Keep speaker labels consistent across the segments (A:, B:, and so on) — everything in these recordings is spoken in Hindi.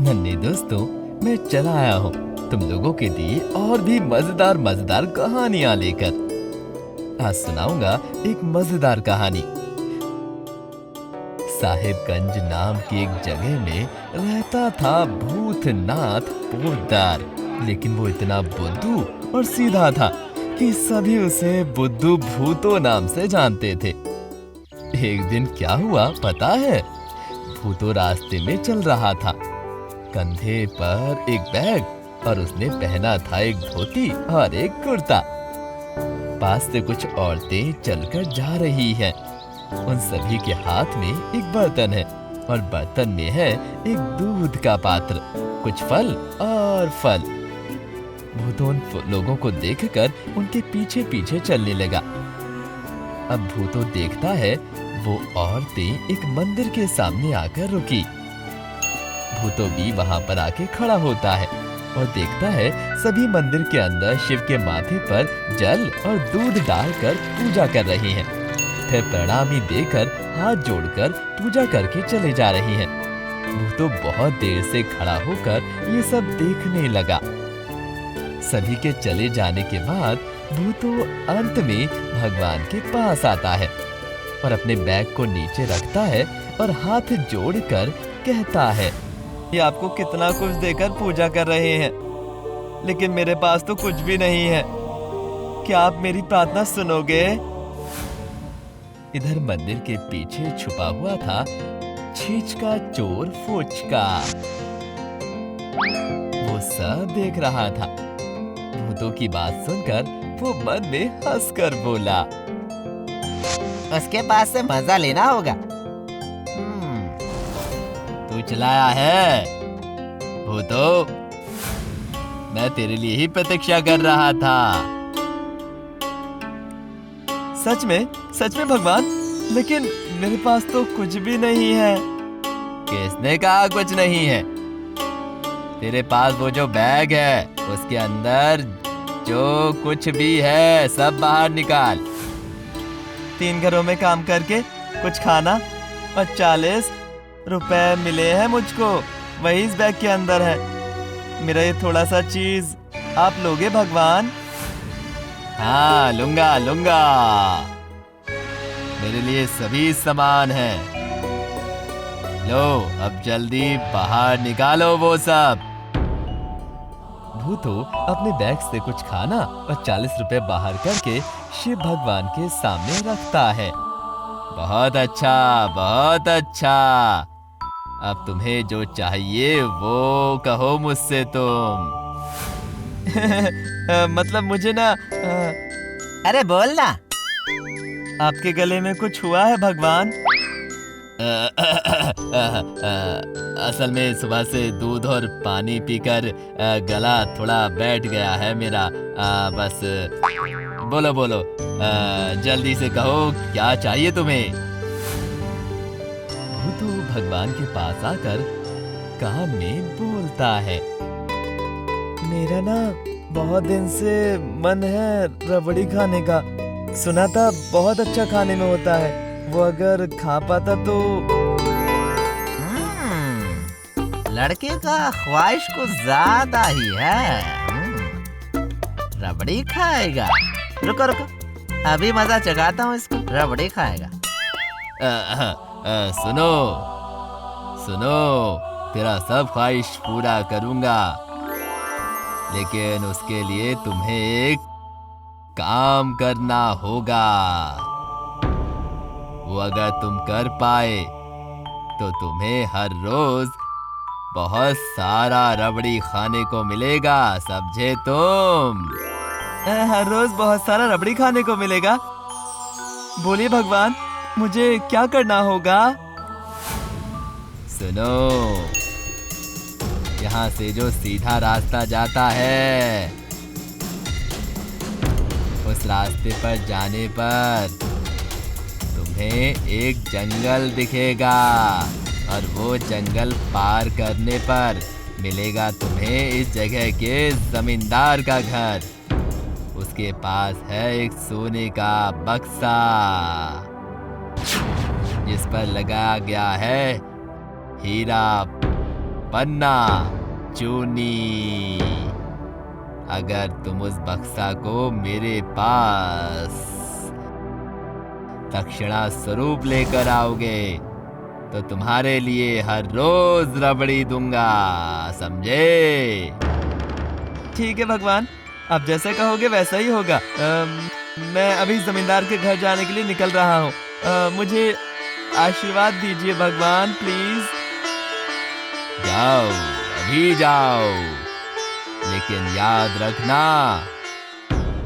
A: नन्हे दोस्तों, मैं चला आया हूँ तुम लोगों के लिए और भी मजेदार मजेदार कहानियां लेकर। आज सुनाऊंगा एक मजेदार कहानी। साहिबगंज नाम की एक जगह में रहता था भूतनाथ पोद्दार। लेकिन वो इतना बुद्धू और सीधा था कि सभी उसे बुद्धू भूतो नाम से जानते थे। एक दिन क्या हुआ पता है? भूतो रास्ते में चल रहा था, कंधे पर एक बैग और उसने पहना था एक धोती और एक कुर्ता। पास से कुछ औरतें चलकर जा रही हैं। उन सभी के हाथ में एक बर्तन है और बर्तन में है एक दूध का पात्र, कुछ फल और फल। भूतो उन लोगों को देखकर उनके पीछे पीछे चलने लगा। अब भूतो देखता है वो औरतें एक मंदिर के सामने आकर रुकी। भूतो भी वहां पर आके खड़ा होता है और देखता है सभी मंदिर के अंदर शिव के माथे पर जल और दूध डालकर पूजा कर रही हैं। फिर प्रणामी देकर हाथ जोड़कर पूजा करके चले जा रही हैं। भूतो बहुत देर से खड़ा होकर ये सब देखने लगा। सभी के चले जाने के बाद भूतो अंत में भगवान के पास आता है और अपने बैग को नीचे रखता है और हाथ जोड़कर कहता है, ये आपको कितना कुछ देकर पूजा कर रहे हैं, लेकिन मेरे पास तो कुछ भी नहीं है। क्या आप मेरी प्रार्थना सुनोगे? इधर मंदिर के पीछे छुपा हुआ था छींचका चोर फोचका। वो सब देख रहा था। भूतों की बात सुनकर वो मन में हंसकर बोला,
B: उसके पास से मजा लेना होगा।
A: तू चलाया है भूतो, मैं तेरे लिए ही प्रतीक्षा कर रहा था। सच में भगवान, लेकिन मेरे पास तो कुछ भी नहीं है। किसने कहा कुछ नहीं है? तेरे पास वो जो बैग है उसके अंदर जो कुछ भी है सब बाहर निकाल। 3 घरों में काम करके कुछ खाना और 40 रुपए मिले हैं मुझको, वही इस बैग के अंदर है। मेरा ये थोड़ा सा चीज आप लोगे भगवान? हाँ, लूंगा। मेरे लिए सभी सामान है। लो, अब जल्दी बाहर निकालो वो सब। भूतो अपने बैग से कुछ खाना और 40 रुपए बाहर करके शिव भगवान के सामने रखता है। बहुत अच्छा। अब तुम्हें जो चाहिए वो कहो मुझसे तुम। मतलब मुझे ना
B: अरे बोल ना।
A: आपके गले में कुछ हुआ है भगवान? असल में सुबह से दूध और पानी पीकर गला थोड़ा बैठ गया है मेरा। बस बोलो, जल्दी से कहो क्या चाहिए तुम्हें। भूतो भगवान के पास आकर कान में बोलता है, मेरा ना बहुत दिन से मन है रबड़ी खाने का। सुना था बहुत अच्छा खाने में होता है, वो अगर खा पाता तो।
B: लड़के का ख्वाहिश कुछ ज्यादा ही है। रबड़ी खाएगा? रुको, अभी मजा चखाता हूँ इसको। रबड़ी खाएगा।
A: सुनो, तेरा सब ख्वाहिश पूरा करूंगा, लेकिन उसके लिए तुम्हें एक काम करना होगा। वो अगर तुम कर पाए तो तुम्हें हर रोज बहुत सारा रबड़ी खाने को मिलेगा, समझे तुम? हर रोज बहुत सारा रबड़ी खाने को मिलेगा? बोलिए भगवान, मुझे क्या करना होगा? सुनो, यहाँ से जो सीधा रास्ता जाता है, उस रास्ते पर जाने पर तुम्हें एक जंगल दिखेगा और वो जंगल पार करने पर मिलेगा तुम्हें इस जगह के जमींदार का घर। उसके पास है एक सोने का बक्सा जिस पर लगाया गया है हीरा पन्ना चूनी। अगर तुम उस बक्सा को मेरे पास दक्षिणा स्वरूप लेकर आओगे तो तुम्हारे लिए हर रोज रबड़ी दूंगा, समझे? ठीक है भगवान, आप जैसा कहोगे वैसा ही होगा। मैं अभी जमींदार के घर जाने के लिए निकल रहा हूँ। मुझे आशीर्वाद दीजिए भगवान, प्लीज। जाओ, अभी जाओ, लेकिन याद रखना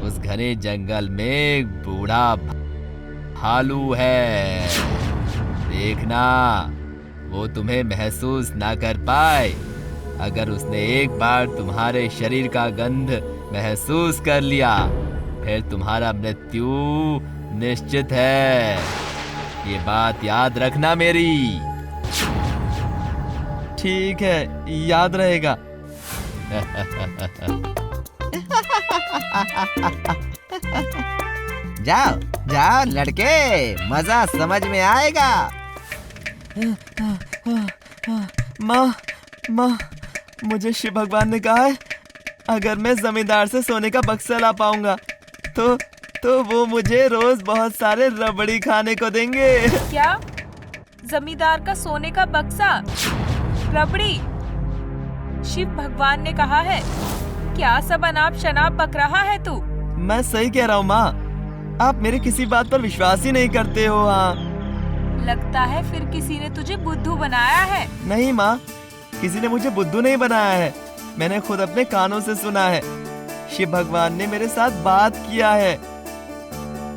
A: उस घने जंगल में एक बूढ़ा भालू है। देखना वो तुम्हें महसूस ना कर पाए। अगर उसने एक बार तुम्हारे शरीर का गंध महसूस कर लिया फिर तुम्हारा मृत्यु निश्चित है। ये बात याद रखना मेरी। ठीक है, याद रहेगा।
B: जाओ जाओ लड़के, मजा समझ में आएगा।
A: माँ, मुझे शिव भगवान ने कहा है अगर मैं जमींदार से सोने का बक्सा ला पाऊंगा तो वो मुझे रोज बहुत सारे रबड़ी खाने को देंगे।
C: क्या? जमींदार का सोने का बक्सा, रबड़ी? शिव भगवान ने कहा है। क्या सब अनाप शनाप बक रहा है तू?
A: मैं सही कह रहा हूँ माँ, आप मेरी किसी बात पर विश्वास ही नहीं करते हो। हाँ,
C: लगता है फिर किसी ने तुझे बुद्धू बनाया है।
A: नहीं माँ, किसी ने मुझे बुद्धू नहीं बनाया है, मैंने खुद अपने कानों से सुना है। शिव भगवान ने मेरे साथ बात किया है।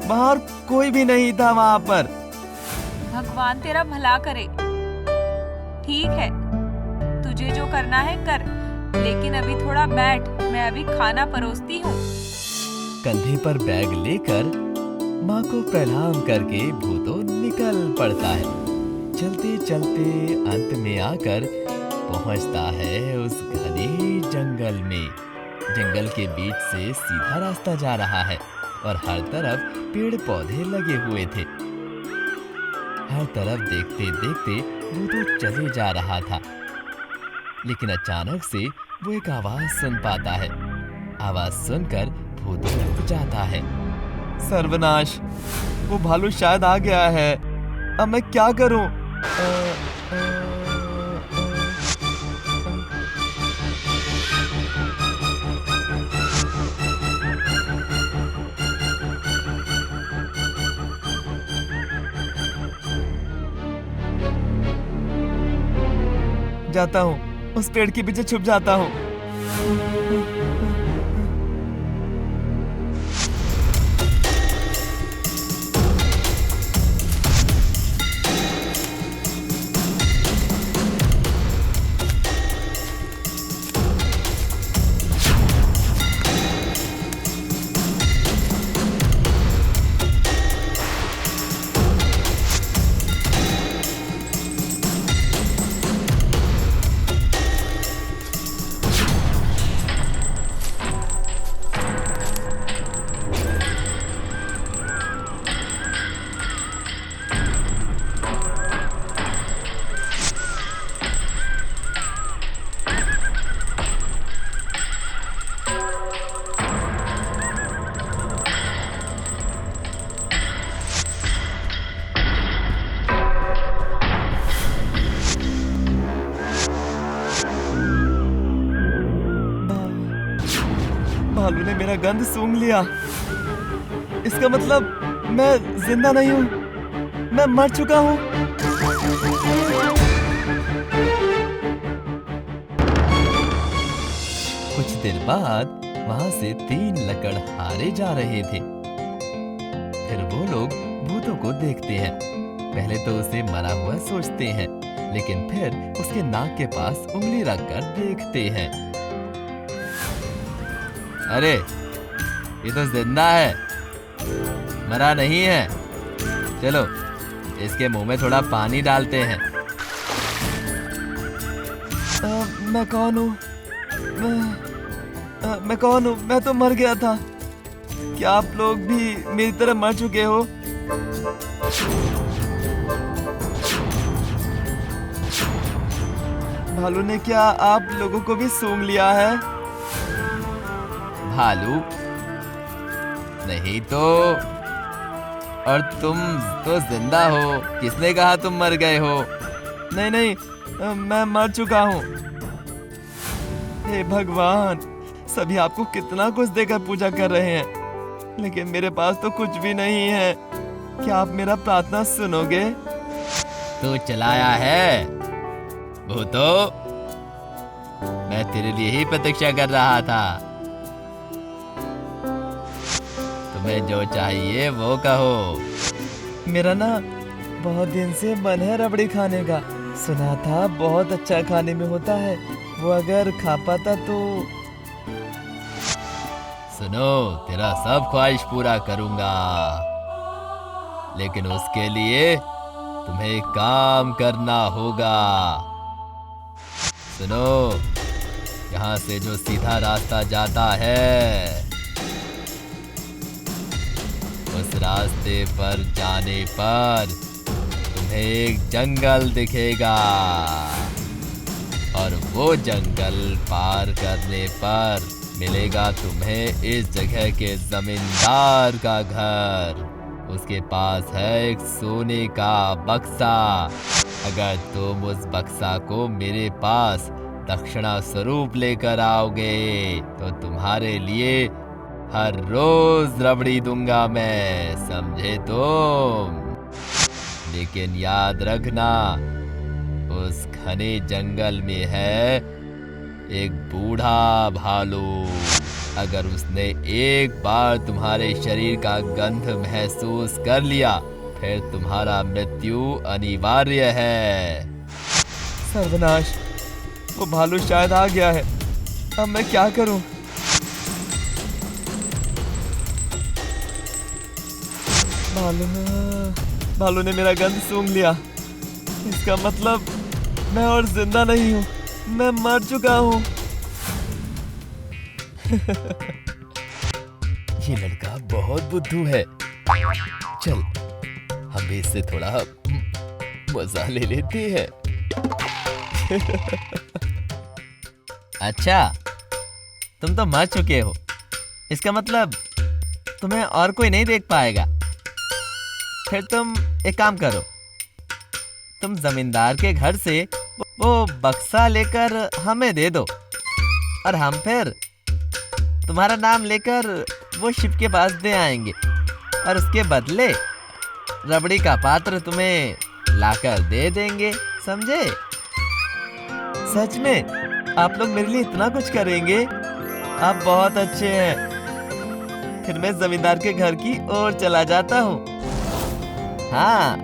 A: वहाँ और कोई भी नहीं था वहाँ पर।
C: भगवान तेरा भला करे। ठीक है, तुझे जो करना है कर, लेकिन अभी थोड़ा बैठ, मैं अभी खाना परोसती हूँ।
A: कंधे पर बैग लेकर माँ को प्रणाम करके भूतो निकल पड़ता है। चलते चलते अंत में आकर पहुँचता है उस घने जंगल में। जंगल के बीच से सीधा रास्ता जा रहा है और हर तरफ पेड़ पौधे लगे हुए थे। हर तरफ देखते देखते वो तो चले जा रहा था, लेकिन अचानक से वो एक आवाज सुन पाता है। आवाज सुनकर भूतो रुक जाता है। सर्वनाश, वो भालू शायद आ गया है। अब मैं क्या करूं? जाता हूँ, उस पेड़ के पीछे छुप जाता हूँ। भालू ने मेरा गंध सूंघ लिया। इसका मतलब मैं जिंदा नहीं हूँ, मैं मर चुका हूँ। कुछ देर बाद वहां से 3 लकड़हारे जा रहे थे। फिर वो लोग भूतों को देखते हैं। पहले तो उसे मरा हुआ सोचते हैं, लेकिन फिर उसके नाक के पास उंगली रखकर देखते हैं। अरे, ये तो जिंदा है, मरा नहीं है। चलो इसके मुंह में थोड़ा पानी डालते हैं। मैं कौन हूँ? मैं कौन हूँ? मैं तो मर गया था। क्या आप लोग भी मेरी तरह मर चुके हो? भालू ने क्या आप लोगों को भी सूंघ लिया है? भालू नहीं तो। और तुम तो जिंदा हो, किसने कहा तुम मर गए हो? नहीं नहीं, मैं मर चुका हूँ। हे भगवान, सभी आपको कितना कुछ देकर पूजा कर रहे हैं, लेकिन मेरे पास तो कुछ भी नहीं है। क्या आप मेरा प्रार्थना सुनोगे? तू चलाया है भूतो, मैं तेरे लिए ही प्रतीक्षा कर रहा था। तुम्हें जो चाहिए वो कहो। मेरा ना बहुत दिन से मन है रबड़ी खाने का। सुना था बहुत अच्छा खाने में होता है, वो अगर खा पाता तो। सुनो, तेरा सब ख्वाहिश पूरा करूंगा, लेकिन उसके लिए तुम्हें एक काम करना होगा। सुनो, यहाँ से जो सीधा रास्ता जाता है, उस रास्ते पर जाने पर तुम्हें एक जंगल दिखेगा, और वो जंगल पार करने पर मिलेगा तुम्हें इस जगह के जमींदार का घर। उसके पास है एक सोने का बक्सा। अगर तुम उस बक्सा को मेरे पास दक्षिणा स्वरूप लेकर आओगे तो तुम्हारे लिए हर रोज रबड़ी दूंगा मैं, समझे तुम? लेकिन याद रखना, उस घने जंगल में है एक बूढ़ा भालू। अगर उसने एक बार तुम्हारे शरीर का गंध महसूस कर लिया, फिर तुम्हारा मृत्यु अनिवार्य है। सर्वनाश, वो भालू शायद आ गया है। अब मैं क्या करूं? भालू ने मेरा गंध सूंघ लिया। इसका मतलब मैं और जिंदा नहीं हूँ, मैं मर चुका हूँ। ये लड़का बहुत बुद्धू है। चल, हम भी इससे थोड़ा मजा ले लेते हैं। अच्छा, तुम तो मर चुके हो, इसका मतलब तुम्हें और कोई नहीं देख पाएगा। फिर तुम एक काम करो, तुम जमींदार के घर से वो बक्सा लेकर हमें दे दो, और हम फिर तुम्हारा नाम लेकर वो शिव के पास दे आएंगे, और उसके बदले रबड़ी का पात्र तुम्हें लाकर दे देंगे, समझे? सच में आप लोग मेरे लिए इतना कुछ करेंगे? आप बहुत अच्छे हैं। फिर मैं जमींदार के घर की ओर चला जाता हूँ। हाँ,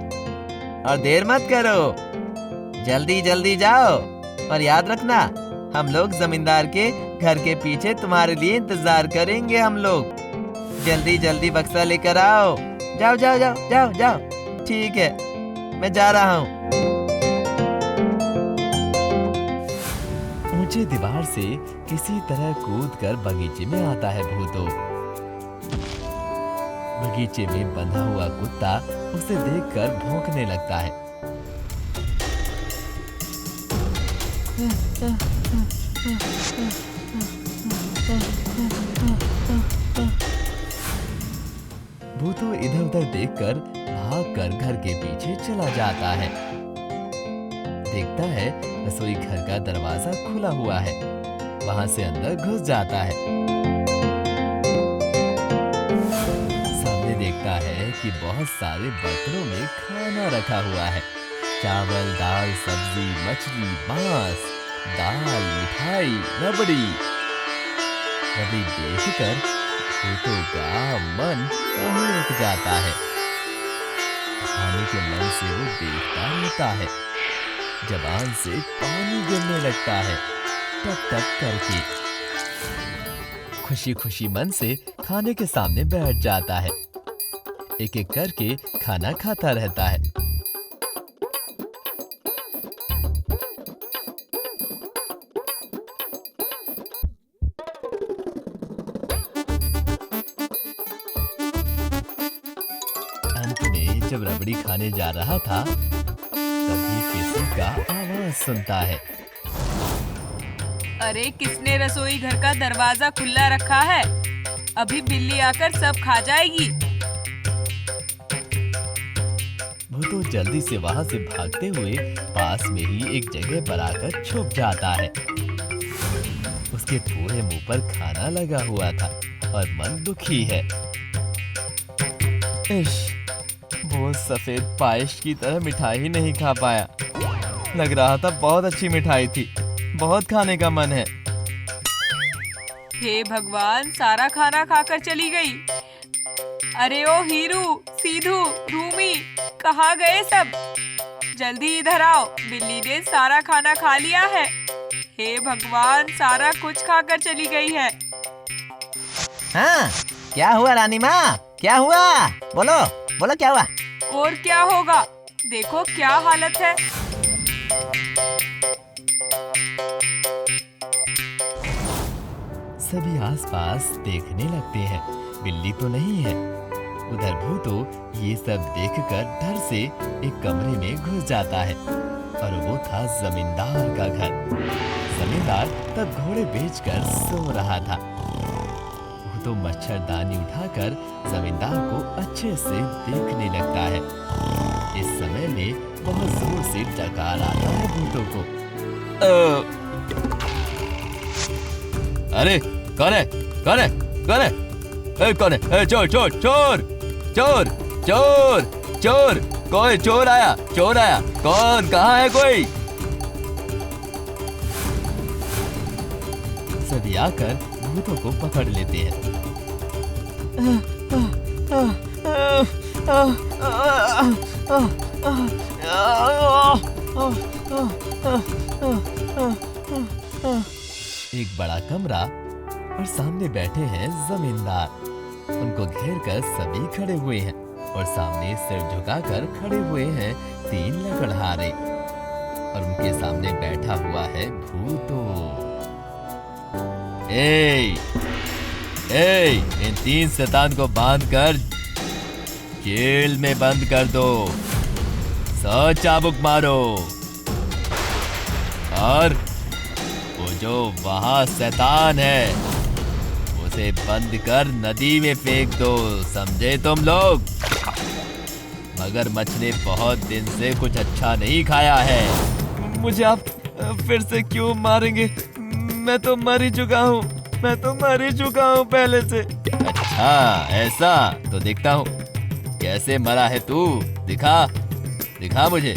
A: और देर मत करो, जल्दी जल्दी जाओ, और याद रखना, हम लोग जमींदार के घर के पीछे तुम्हारे लिए इंतजार करेंगे। हम लोग जल्दी जल्दी बक्सा लेकर आओ। जाओ जाओ जाओ जाओ जाओ। ठीक है, मैं जा रहा हूँ। ऊंचे दीवार से किसी तरह कूदकर बगीचे में आता है भूतो। बगीचे में बंधा हुआ कुत्ता उसे देखकर भौंकने लगता है। भूतो इधर उधर देखकर भागकर घर के पीछे चला जाता है। देखता है रसोई घर का दरवाजा खुला हुआ है, वहां से अंदर घुस जाता है। सामने देखता है कि बहुत सारे बर्तनों में खाना रखा हुआ है। चावल, दाल, सब्जी, मछली, मांस, दाल, मिठाई, रबड़ी। रबड़ी देखकर भूतो का मन वहीं रुक जाता है। खाने के मन से वो देखता रहता है। जबान से पानी गिरने लगता है, टप टप करके। खुशी खुशी मन से खाने के सामने बैठ जाता है। एक एक करके खाना खाता रहता है। अंत में जब रबड़ी खाने जा रहा था, तभी किसी का आवाज सुनता है।
C: अरे किसने रसोई घर का दरवाजा खुला रखा है? अभी बिल्ली आकर सब खा जाएगी।
A: वो तो जल्दी से वहां से भागते हुए पास में ही एक जगह पर आकर छुप जाता है। उसके पूरे मुंह पर खाना लगा हुआ था और मन दुखी है। इश, वो सफेद पायस की तरह मिठाई नहीं खा पाया। लग रहा था बहुत अच्छी मिठाई थी। बहुत खाने का मन है।
C: हे भगवान, सारा खाना खाकर चली गई। अरे ओ हीरू, सीधू, रूमी, कहाँ गए सब? जल्दी इधर आओ, बिल्ली ने सारा खाना खा लिया है। हे भगवान, सारा कुछ खाकर चली गई है।
B: हाँ, क्या हुआ रानी माँ? क्या हुआ? बोलो बोलो, क्या हुआ?
C: और क्या होगा, देखो क्या हालत है।
A: सभी आसपास देखने लगते हैं, बिल्ली तो नहीं है। उधर भूतो ये सब देखकर डर से एक कमरे में घुस जाता है और वो था जमींदार का घर। जमींदार तब घोड़े बेचकर सो रहा था। वो तो मच्छरदानी उठाकर जमींदार को अच्छे से देखने लगता है। इस समय में बहुत जोर से डकार आता है भूतों को। अरे कौन है? कौन है? कौन है? कौन है? चोर चोर चोर चोर चोर चोर! कोई चोर आया, चोर आया। कौन? कहाँ है कोई? सभी आकर भूतों को पकड़ लेते हैं। एक बड़ा कमरा और सामने बैठे हैं जमींदार। उनको घेर कर सभी खड़े हुए हैं और सामने सिर झुकाकर खड़े हुए हैं 3 लकड़हारे और उनके सामने बैठा हुआ है भूतो। इन 3 शैतान को बांधकर जेल में बंद कर दो। 100 चाबुक मारो और वो जो वहां शैतान है उसे बंद कर नदी में फेंक दो। समझे तुम लोग? मगरमच्छ ने बहुत दिन से कुछ अच्छा नहीं खाया है। मुझे आप फिर से क्यों मारेंगे? मैं तो मर ही चुका हूँ। मैं तो मर ही चुका हूँ पहले से। अच्छा ऐसा? तो देखता हूँ कैसे मरा है तू। दिखा दिखा मुझे।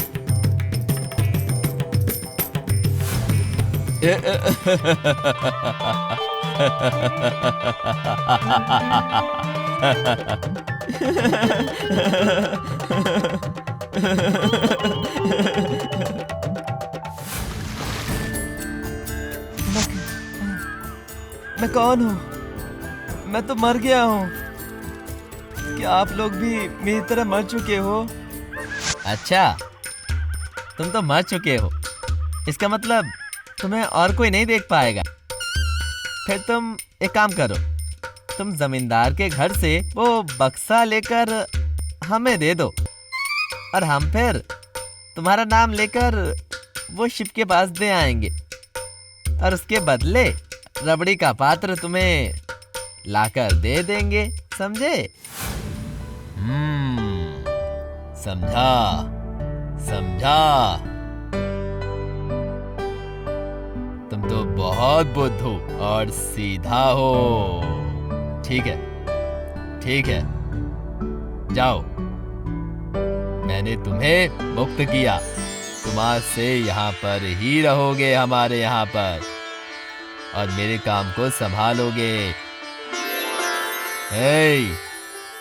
A: मैं कौन हूँ? मैं तो मर गया हूँ। क्या आप लोग भी मेरी तरह मर चुके हो? अच्छा, तुम तो मर चुके हो। इसका मतलब तुम्हें और कोई नहीं देख पाएगा। फिर तुम एक काम करो, तुम जमींदार के घर से वो बक्सा लेकर हमें दे दो और हम फिर तुम्हारा नाम लेकर वो शिप के पास दे आएंगे और उसके बदले रबड़ी का पात्र तुम्हें लाकर दे देंगे। समझे? समझा समझा। तुम तो बहुत बुद्धू और सीधा हो। ठीक है ठीक है, जाओ। मैंने तुम्हें मुक्त किया। तुम आज से यहाँ पर ही रहोगे, हमारे यहाँ पर, और मेरे काम को संभालोगे।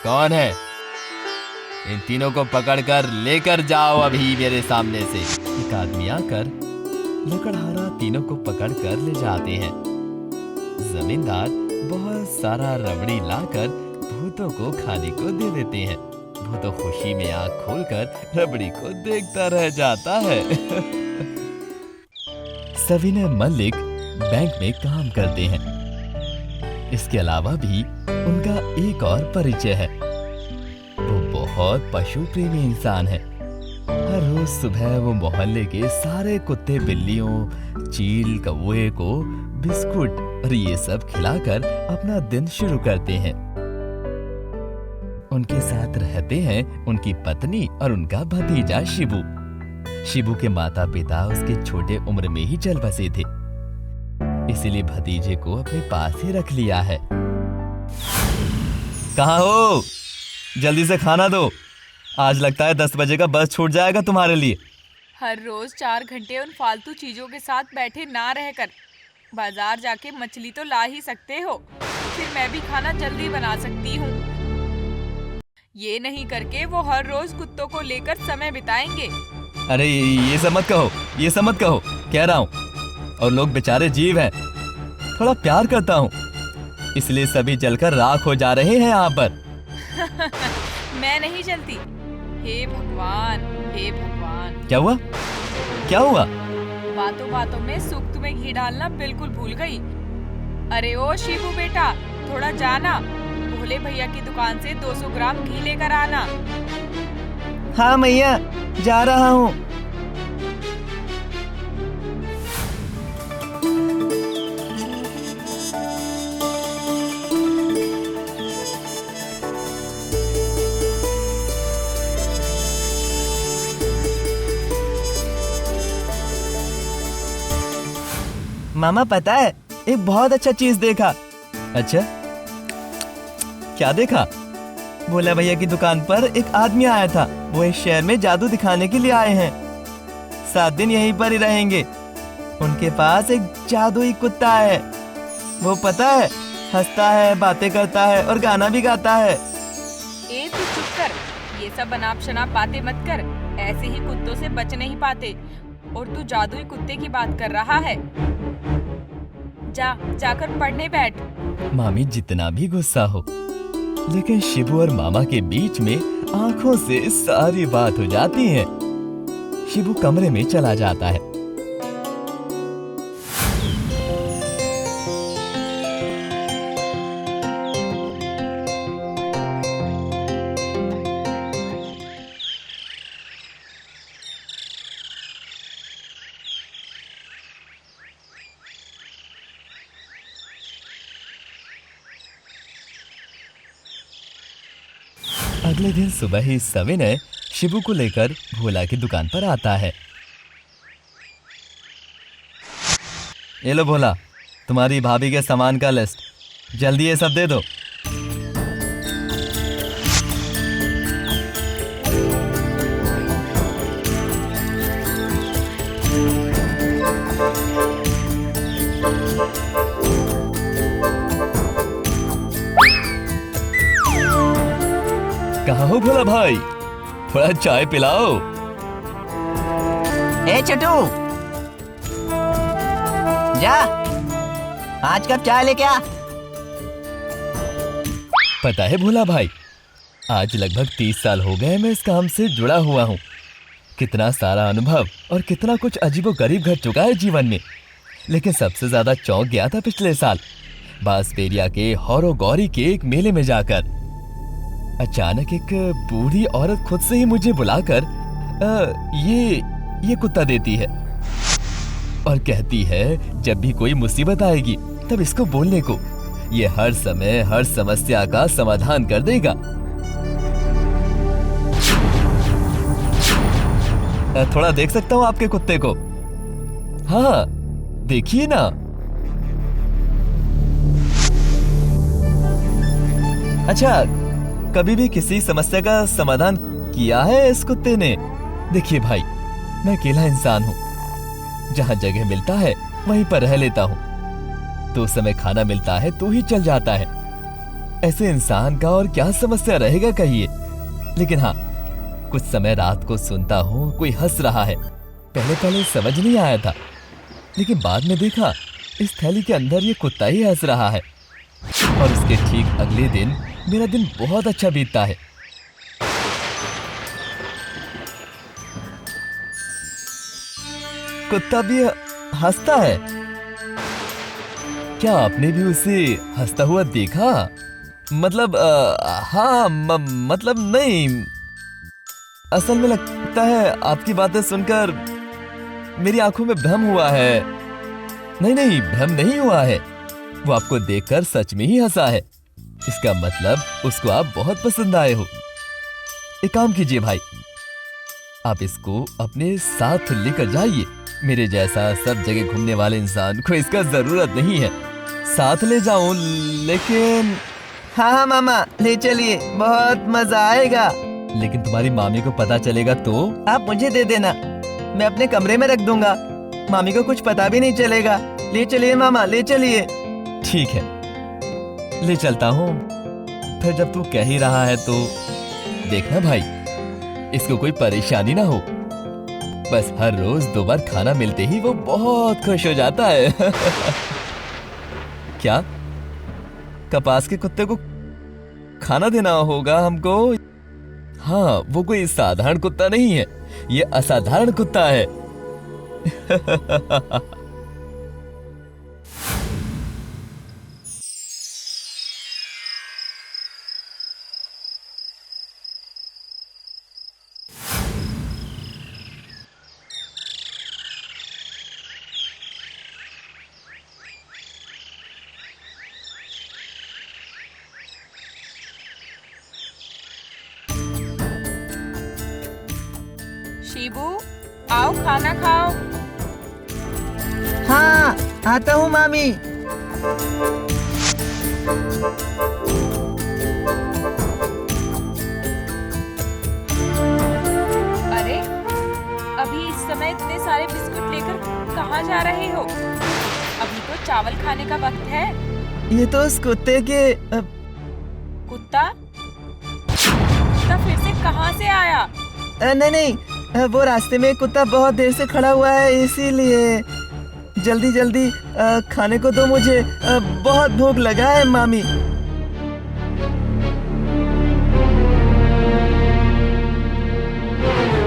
A: कौन है? इन तीनों को पकड़कर लेकर जाओ अभी मेरे सामने से। एक आदमी आकर लकड़हारा तीनों को पकड़कर ले जाते हैं। जमींदार बहुत सारा रबड़ी लाकर भूतों को खाने को दे देते हैं। भूतो खुशी में आंख खोलकर रबड़ी को देखता रह जाता है। सविनय मल्लिक बैंक में काम करते हैं। इसके अलावा भी उनका एक और परिचय है। वो बहुत पशु प्रेमी इंसान है। हर रोज सुबह वो मोहल्ले के सारे कुत्ते बिल्लियों, चील कौवे को बिस्कुट और ये सब खिलाकर अपना दिन शुरू करते हैं। उनके साथ रहते हैं उनकी पत्नी और उनका भतीजा शिबू। शिबू के माता पिता उसके छोटे उम्र में ही चल बसे थे, इसीलिए भतीजे को अपने पास ही रख लिया है। कहाँ हो? जल्दी से खाना दो, आज लगता है 10 बजे का बस छूट जाएगा तुम्हारे लिए।
C: हर रोज 4 घंटे उन फालतू चीजों के साथ बैठे ना रहकर बाजार जाके मछली तो ला ही सकते हो, फिर मैं भी खाना जल्दी बना सकती हूँ। ये नहीं करके वो हर रोज कुत्तों को लेकर समय बिताएंगे।
A: अरे ये सब मत कहो, ये सब मत कहो, कह रहा हूँ। और लोग बेचारे जीव हैं, थोड़ा प्यार करता हूँ, इसलिए सभी जलकर राख हो जा रहे हैं यहाँ पर।
C: मैं नहीं जलती। हे भगवान, हे भगवान।
A: क्या हुआ? क्या हुआ?
C: बातों बातों में सूक्त में घी डालना बिल्कुल भूल गई। अरे ओ शिबू बेटा, थोड़ा जाना, भोले भैया की दुकान से 200 ग्राम घी लेकर आना।
B: हाँ मैया, जा रहा हूँ। मामा पता है, एक बहुत अच्छा चीज देखा।
A: अच्छा, क्या देखा?
B: भोला भैया की दुकान पर एक आदमी आया था। वो इस शहर में जादू दिखाने के लिए आए हैं, 7 दिन यहीं पर ही रहेंगे। उनके पास एक जादुई कुत्ता है। वो पता है, हंसता है, बातें करता है और गाना भी गाता है।
C: ए तू चुप कर, ये सब अनाप शनाप बातें मत कर। ऐसे ही कुत्तों से बच नहीं पाते, और तू जादुई कुत्ते की बात कर रहा है। जाकर पढ़ने बैठ।
A: मामी जितना भी गुस्सा हो, लेकिन शिबू और मामा के बीच में आंखों से सारी बात हो जाती है। शिबू कमरे में चला जाता है। अगले दिन सुबह ही सविनय शिबू को लेकर भोला की दुकान पर आता है। ये लो भोला, तुम्हारी भाभी के सामान का लिस्ट, जल्दी ये सब दे दो। कहाँ हो भोला भाई, थोड़ा चाय पिलाओ।
B: ए चटू, जा, आज कब चाय लेके आ।
A: पता है भोला भाई, आज लगभग 30 साल हो गए मैं इस काम से जुड़ा हुआ हूँ। कितना सारा अनुभव और कितना कुछ अजीबोगरीब घट चुका है जीवन में। लेकिन सबसे ज्यादा चौंक गया था पिछले साल बांसबेरिया के हौरो गौरी के एक मेले में जाकर। अचानक एक बूढ़ी औरत खुद से ही मुझे बुलाकर ये कुत्ता देती है और कहती है जब भी कोई मुसीबत आएगी तब इसको बोलने को, ये हर समय हर समस्या का समाधान कर देगा। थोड़ा देख सकता हूँ आपके कुत्ते को? हाँ देखिए ना। अच्छा, कभी भी किसी समस्या का समाधान किया है इस कुत्ते ने? देखिए भाई, मैं अकेला इंसान हूँ, जहाँ जगह मिलता है वहीं पर रह लेता हूँ। तो समय खाना मिलता है तो ही चल जाता है। ऐसे इंसान का और क्या समस्या रहेगा कहिए। लेकिन हाँ, कुछ समय रात को सुनता हूँ कोई हंस रहा है। पहले समझ नहीं आया था, लेकिन बाद में देखा इस थैली के अंदर ये कुत्ता ही हंस रहा है। और उसके ठीक अगले दिन मेरा दिन बहुत अच्छा बीतता है। कुत्ता भी हंसता है? क्या आपने भी उसे हंसता हुआ देखा? मतलब हाँ मतलब नहीं, असल में लगता है आपकी बातें सुनकर मेरी आंखों में भ्रम हुआ है। नहीं नहीं, भ्रम नहीं हुआ है। वो आपको देखकर सच में ही हंसा है। इसका मतलब उसको आप बहुत पसंद आए हो। एक काम कीजिए भाई, आप इसको अपने साथ लेकर जाइए। मेरे जैसा सब जगह घूमने वाले इंसान को इसका जरूरत नहीं है। साथ ले जाऊं लेकिन
B: हाँ हाँ मामा, ले चलिए, बहुत मजा आएगा।
A: लेकिन तुम्हारी मामी को पता चलेगा तो?
B: आप मुझे दे देना, मैं अपने कमरे में रख दूंगा। मामी को कुछ पता भी नहीं चलेगा। ले चलिए मामा, ले चलिए।
A: ठीक है, ले चलता हूँ। फिर जब तू कह ही रहा है तो देखना भाई, इसको कोई परेशानी ना हो। बस हर रोज 2 बार खाना मिलते ही वो बहुत खुश हो जाता है। क्या कपास के कुत्ते को खाना देना होगा हमको? हाँ, वो कोई साधारण कुत्ता नहीं है, ये असाधारण कुत्ता है।
C: शिबू, आओ खाना खाओ।
B: हाँ, आता हूँ मामी।
C: अरे, अभी इस समय इतने सारे बिस्कुट लेकर कहाँ जा रहे हो? अभी तो चावल खाने का वक्त है।
B: ये तो उस कुत्ते के
C: कुत्ता? कुत्ता फिर से कहाँ से आया?
B: नहीं नहीं, वो रास्ते में एक कुत्ता बहुत देर से खड़ा हुआ है, इसीलिए। जल्दी जल्दी खाने को दो मुझे, बहुत भूख लगा है मामी।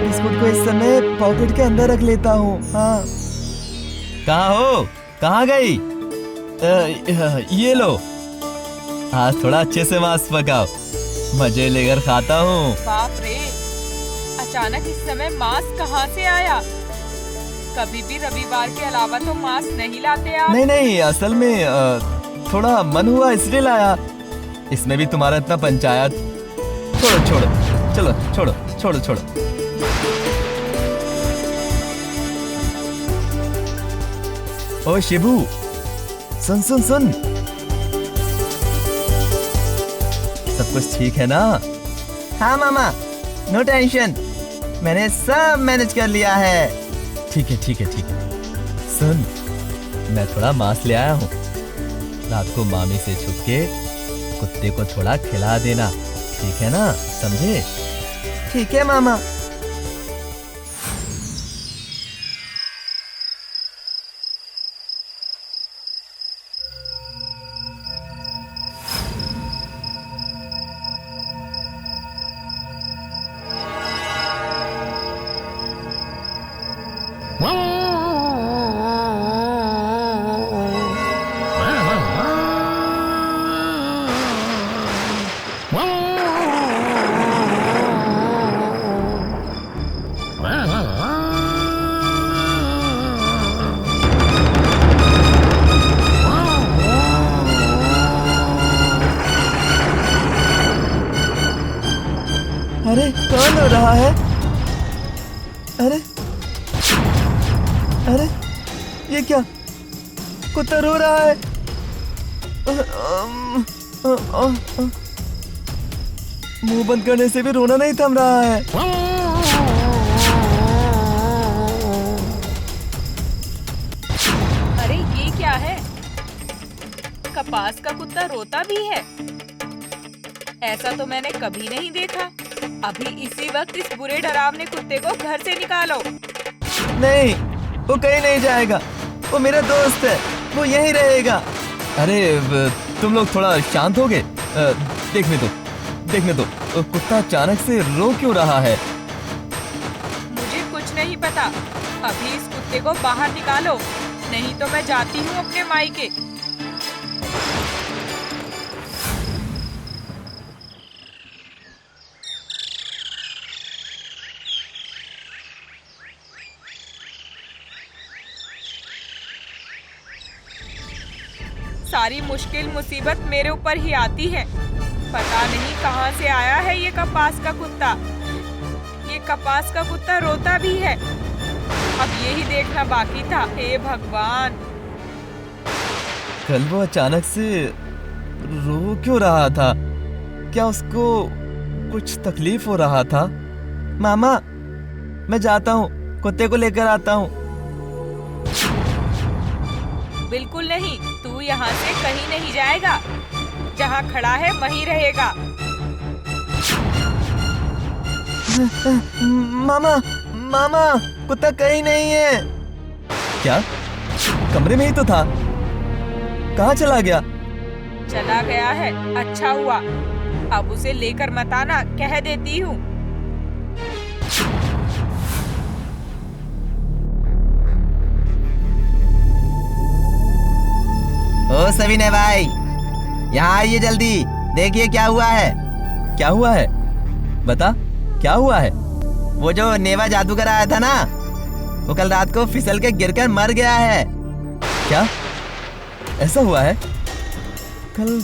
B: बिस्कुट को इस समय पॉकेट के अंदर रख लेता हूँ। हाँ,
A: कहाँ हो? कहाँ गई? ये लो, आज थोड़ा अच्छे से मांस पकाओ, मजे लेकर खाता हूँ।
C: बाप रे, अचानक इस समय मांस कहाँ से आया? कभी भी रविवार के अलावा तो मांस नहीं लाते आप।
A: नहीं नहीं, असल में थोड़ा मन हुआ इसलिए लाया। इसमें भी तुम्हारा इतना पंचायत। छोड़ो छोड़ो, चलो छोड़ो छोड़ो छोड़ो। ओ शिबू, सुन सुन सुन, सब कुछ ठीक है ना?
B: हाँ मामा, नो टेंशन, मैंने सब मैनेज कर लिया है।
A: ठीक है ठीक है ठीक है। सुन, मैं थोड़ा मांस ले आया हूँ। रात को मामी से छुप के कुत्ते को थोड़ा खिला देना, ठीक है ना? समझे?
B: ठीक है मामा। अरे कौन हो रहा है? अरे अरे, ये क्या? कुत्ता रो रहा है। मुंह बंद करने से भी रोना नहीं थम रहा है।
C: अरे ये क्या है? कपास का कुत्ता रोता भी है? ऐसा तो मैंने कभी नहीं देखा। अभी इसी वक्त इस बुरे डरावने कुत्ते को घर से निकालो।
B: नहीं, वो कहीं नहीं जाएगा। वो मेरा दोस्त है, वो यहीं रहेगा।
A: अरे तुम लोग थोड़ा शांत हो गए? देखने दो, कुत्ता अचानक से रो क्यों रहा है?
C: मुझे कुछ नहीं पता। अभी इस कुत्ते को बाहर निकालो, नहीं तो मैं जाती हूँ अपने मायके। सारी मुश्किल मुसीबत मेरे ऊपर ही आती है। पता नहीं कहाँ से आया है ये कपास का कुत्ता। ये कपास का कुत्ता रोता भी है। अब यही देखना बाकी था। हे भगवान।
B: कल वो अचानक से रो क्यों रहा था? क्या उसको कुछ तकलीफ हो रहा था? मामा, मैं जाता हूँ, कुत्ते को लेकर आता हूँ।
C: बिल्कुल नहीं, तू यहाँ से कहीं नहीं जाएगा। जहाँ खड़ा है वहीं रहेगा।
B: मामा, मामा, कुत्ता कहीं नहीं है। क्या? कमरे में ही तो था। कहाँ चला गया?
C: चला गया है, अच्छा हुआ। अब उसे लेकर मत आना, कह देती हूँ।
B: ओ सविनय भाई, यहाँ आइए जल्दी। देखिए क्या हुआ है। क्या हुआ है? बता, क्या हुआ है? वो जो नेवा जादूगर आया था ना, वो कल रात को फिसल के गिरकर मर गया है। क्या? ऐसा हुआ है? कल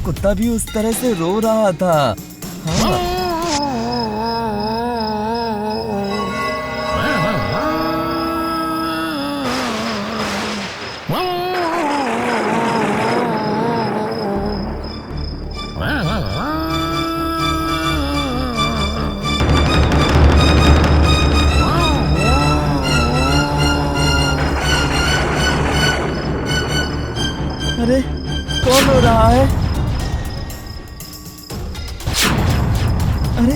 B: कुत्ता भी उस तरह से रो रहा था। हाँ। अरे कौन रो रहा है? अरे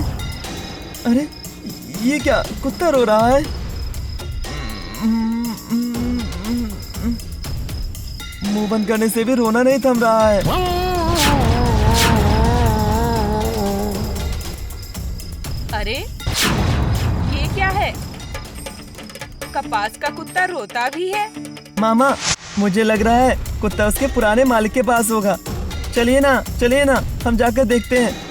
B: अरे ये क्या, कुत्ता रो रहा है? मुंह बंद करने से भी रोना नहीं थम रहा है।
C: अरे ये क्या है? कपास का कुत्ता रोता भी है।
B: मामा, मुझे लग रहा है कुत्ता उसके पुराने मालिक के पास होगा। चलिए ना, हम जाकर देखते हैं।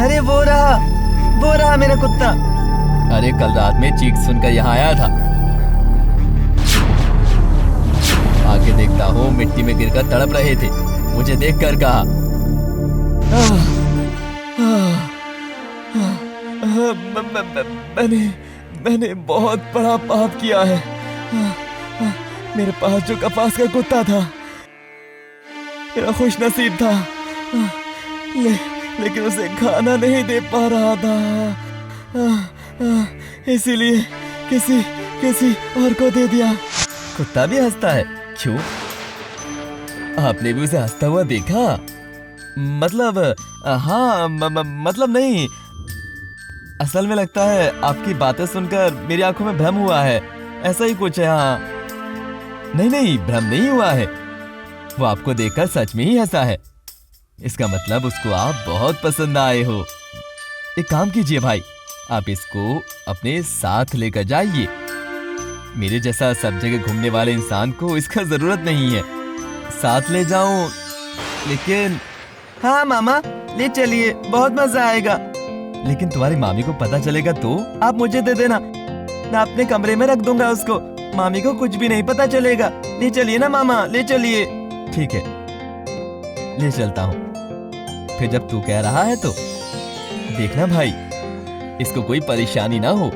B: अरे वो रहा मेरा कुत्ता। अरे कल रात में चीख सुनकर यहाँ आया था। आगे देखता हूँ मिट्टी में गिरकर तड़प रहे थे। मुझे देखकर कहा, मैंने बहुत बड़ा पाप किया है। मेरे पास जो कपास का कुत्ता था, मेरा खुश नसीब था, लेकिन उसे खाना नहीं दे पा रहा था। इसीलिए किसी और को दे दिया। कुत्ता भी हंसता है? क्यों? आपने भी उसे हंसता हुआ देखा? मतलब हाँ, मतलब नहीं। असल में लगता है आपकी बातें सुनकर मेरी आंखों में भ्रम हुआ है। ऐसा ही कुछ है। हाँ, नहीं, भ्रम नहीं हुआ है। वो आपको देखकर सच में ही हंसा है। इसका मतलब उसको आप बहुत पसंद आए हो। एक काम कीजिए भाई, आप इसको अपने साथ लेकर जाइए। मेरे जैसा सब जगह घूमने वाले इंसान को इसका जरूरत नहीं है। साथ ले जाऊं? लेकिन हाँ मामा, ले चलिए, बहुत मजा आएगा। लेकिन तुम्हारी मामी को पता चलेगा तो आप मुझे दे देना, मैं अपने कमरे में रख दूंगा उसको। मामी को कुछ भी नहीं पता चलेगा। ले चलिए ना मामा, ले चलिए। ठीक है, ले चलता हूँ। फिर जब तू कह रहा है तो देखना भाई, इसको कोई परेशानी ना हो।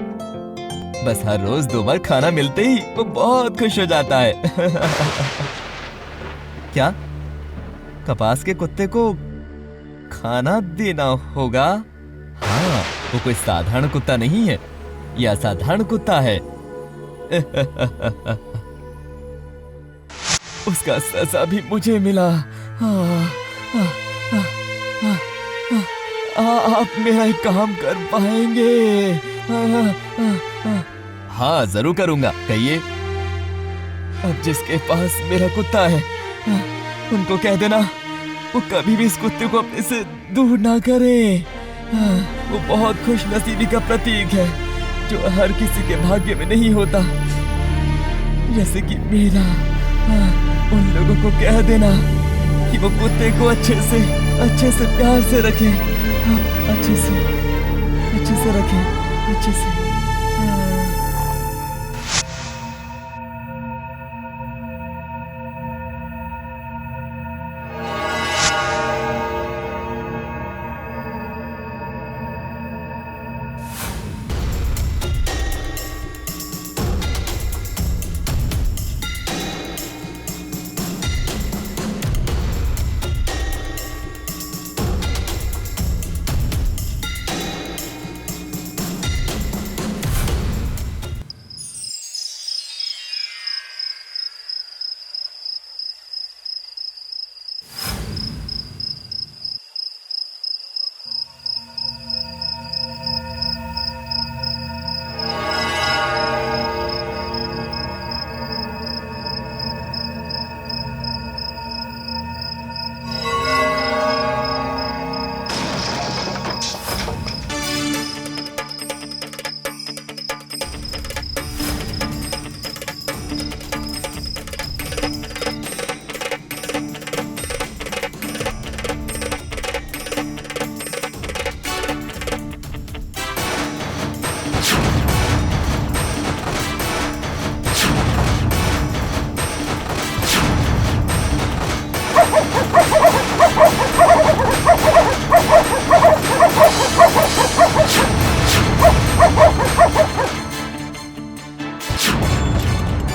B: बस हर रोज 2 बार खाना मिलते ही वो बहुत खुश हो जाता है। क्या? कपास के कुत्ते को खाना देना होगा? हाँ, वो कोई साधारण कुत्ता नहीं है, यह असाधारण कुत्ता है। उसका सजा भी मुझे मिला। आप मेरा एक काम कर पाएंगे? हाँ जरूर करूंगा, कहिए। अब जिसके पास मेरा कुत्ता है उनको कह देना वो कभी भी इस कुत्ते को अपने से दूर ना करे। वो बहुत खुश नसीबी का प्रतीक है जो हर किसी के भाग्य में नहीं होता, जैसे कि मेरा। उन लोगों को कह देना कि वो कुत्ते को अच्छे से प्यार से रखें, अच्छे से रखें, अच्छे से।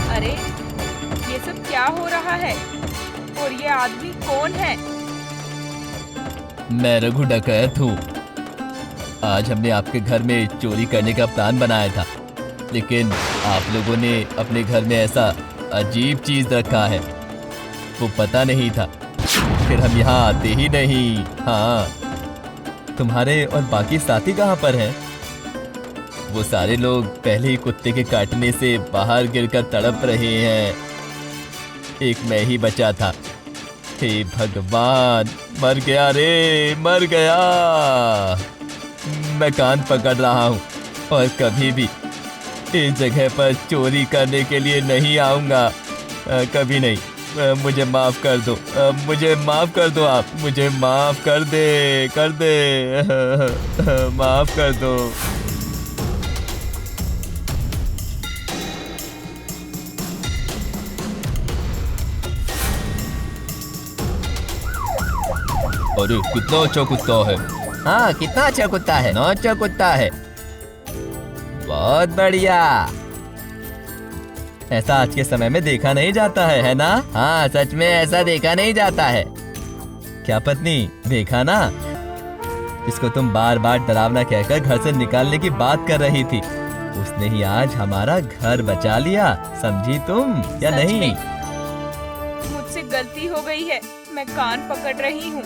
C: अरे ये सब क्या हो रहा है? और ये आदमी कौन है?
A: मैं रघु डकैत हूँ। आज हमने आपके घर में चोरी करने का प्लान बनाया था, लेकिन आप लोगों ने अपने घर में ऐसा अजीब चीज रखा है, वो पता नहीं था। फिर हम यहाँ आते ही नहीं। हाँ, तुम्हारे और बाकी साथी कहाँ पर हैं? वो सारे लोग पहले ही कुत्ते के काटने से बाहर गिरकर तड़प रहे हैं। एक मैं ही बचा था। हे भगवान, मर गया रे, मर गया। मैं कान पकड़ रहा हूँ और कभी भी इस जगह पर चोरी करने के लिए नहीं आऊँगा, कभी नहीं। मुझे माफ कर दो, मुझे माफ कर दो, आप मुझे माफ कर दे माफ कर दो। अरे कितना अच्छा कुत्ता है।
B: हाँ, कितना अच्छा कुत्ता है, ना अच्छा कुत्ता है, बहुत बढ़िया। ऐसा आज के समय में देखा नहीं जाता है ना? हाँ, सच में ऐसा देखा नहीं जाता है। क्या पत्नी, देखा ना? इसको तुम बार बार डरावना कहकर घर से निकालने की बात कर रही थी, उसने ही आज हमारा घर बचा लिया, समझी तुम या
C: सच
B: नहीं?
C: में मुझसे गलती हो गई है, मैं कान पकड़ रही हूँ।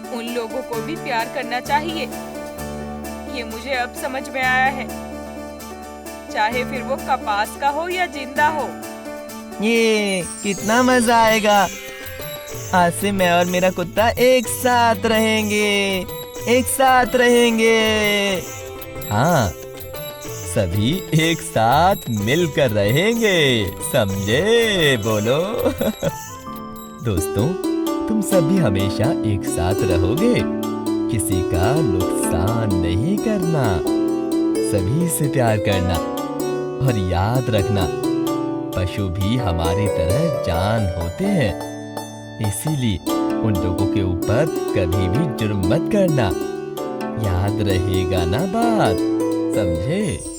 C: उन लोगों को भी प्यार करना चाहिए, ये मुझे अब समझ में आया है, चाहे फिर वो कपास का हो या जिंदा हो।
B: ये कितना मजा आएगा। आज से मैं और मेरा कुत्ता एक साथ रहेंगे, एक साथ रहेंगे। हाँ, सभी एक साथ मिलकर रहेंगे, समझे? बोलो दोस्तों, तुम सभी हमेशा एक साथ रहोगे, किसी का नुकसान नहीं करना, सभी से प्यार करना, और याद रखना, पशु भी हमारी तरह जान होते हैं, इसीलिए उन लोगों के ऊपर कभी भी जुर्म मत करना। याद रहेगा ना बात, समझे?